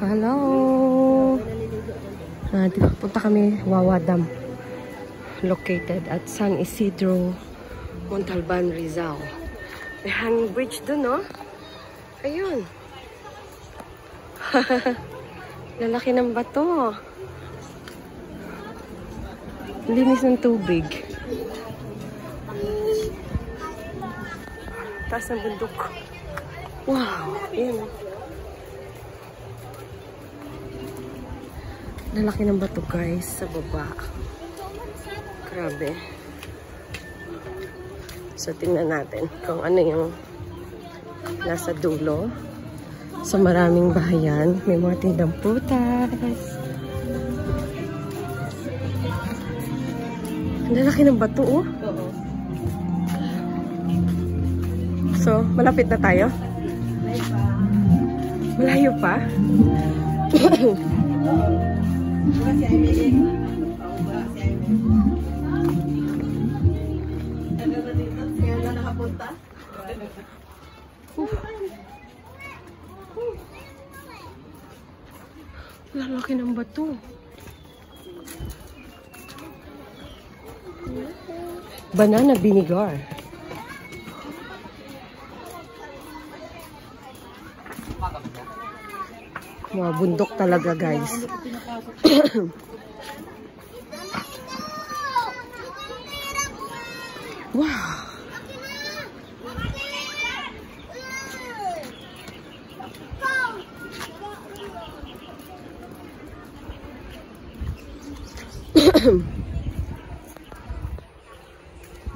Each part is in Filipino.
Hello! Punta kami Wawa Dam. Located at San Isidro, Montalban, Rizal. May hanging bridge dun, no? Ayun. Lalaki ng bato. Linis ng tubig. Taas ng bundok. Wow! Ayun. Lalaki ng bato, guys, sa baba. Grabe. So, tingnan natin kung ano yung nasa dulo. So, maraming bahayan. May mga tindang prutas. Ang lalaki ng bato, oh. So, malapit na tayo. Malayo pa. Lalaki ng bato. Banana vinegar. Wow, bundok talaga, guys. Wow.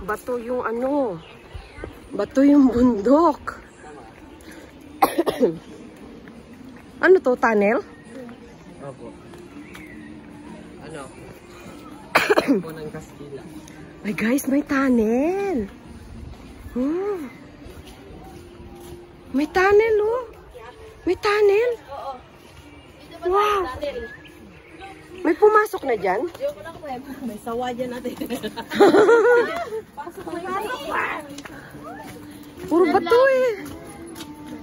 Bato yung ano. Bato yung bundok. Ano to, tunnel? Opo. Ano? Po ng Kastila. Ay guys, may tunnel. May tunnel, oh. May tunnel. Wow. May pumasok na dyan? May sawa dyan natin. Pasok pa. Puro bato eh.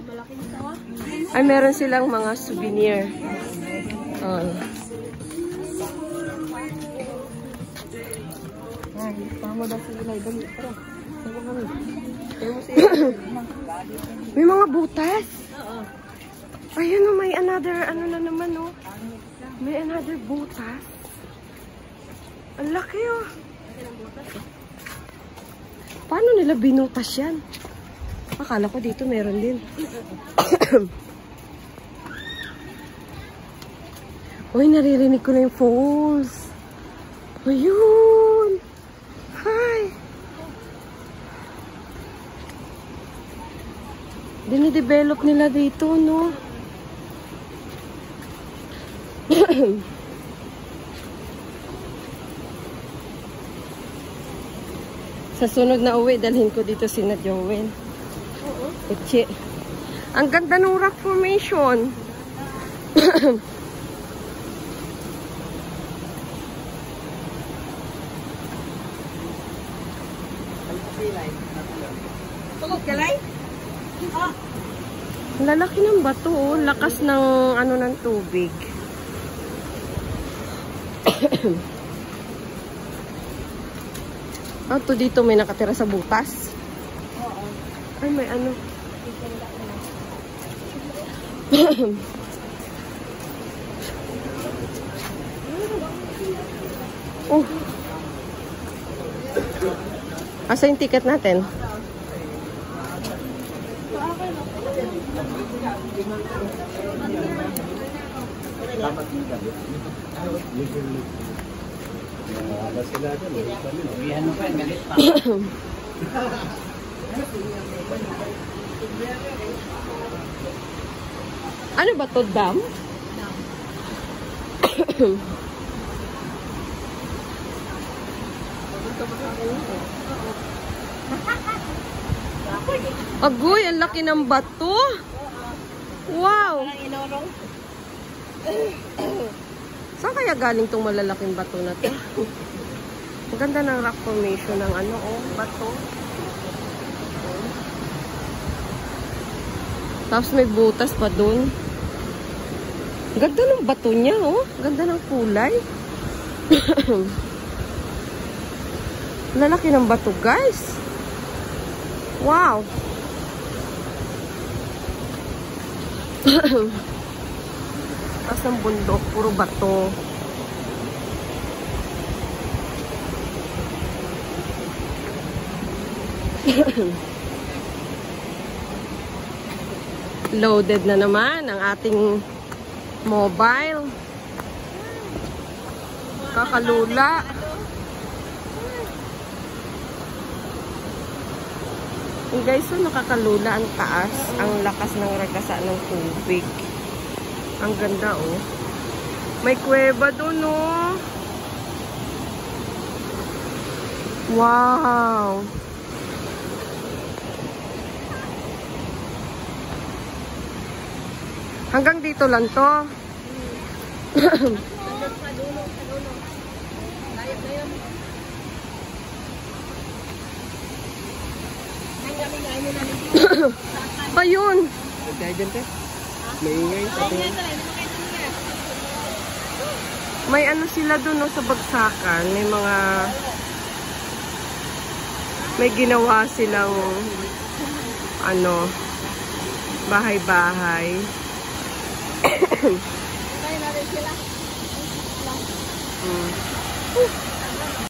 Malaking sawa. Ay, meron silang mga souvenir. Tama daw sila. Dali, tara. May mga butas. Ayun, may another, ano na naman, oh. May another butas. Ang laki, oh. Paano nila binutas yan? Akala ko dito meron din. Uy, naririnig ko na yung falls. Ayun. Hi. Dinidevelop nila dito, no? Sa sunod na uwi, dalhin ko dito si Jowen. Eche. Ang ganda ng rock formation. Lalaki ng bato, oh. Lakas ng ano ng tubig. To dito may nakatira sa butas. Ay, may ano. Oh. Asa yung ticket natin? Ano ba to, dam? Agoy, ang laki ng bato. Wow. Saan kaya galing tong malalaking bato na to? Ang ganda ng rock formation ng ano, oh, bato. Tapos may butas pa dun. Ganda ng bato niya, oh. Ganda ng kulay. Lalaki ng bato, guys. Wow. Taas ng bundok, puro bato. Loaded na naman ang ating mobile. Kakalula. And guys, so nakakalula ang taas. Ang lakas ng ragasa ng tubig. Ang ganda, oh. May kuweba doon, oh. Wow. Hanggang dito lang to. Pa yun. May ano sila doon, no, sa bagsakan. May ginawa silang ano, bahay-bahay. Kaya natin sila.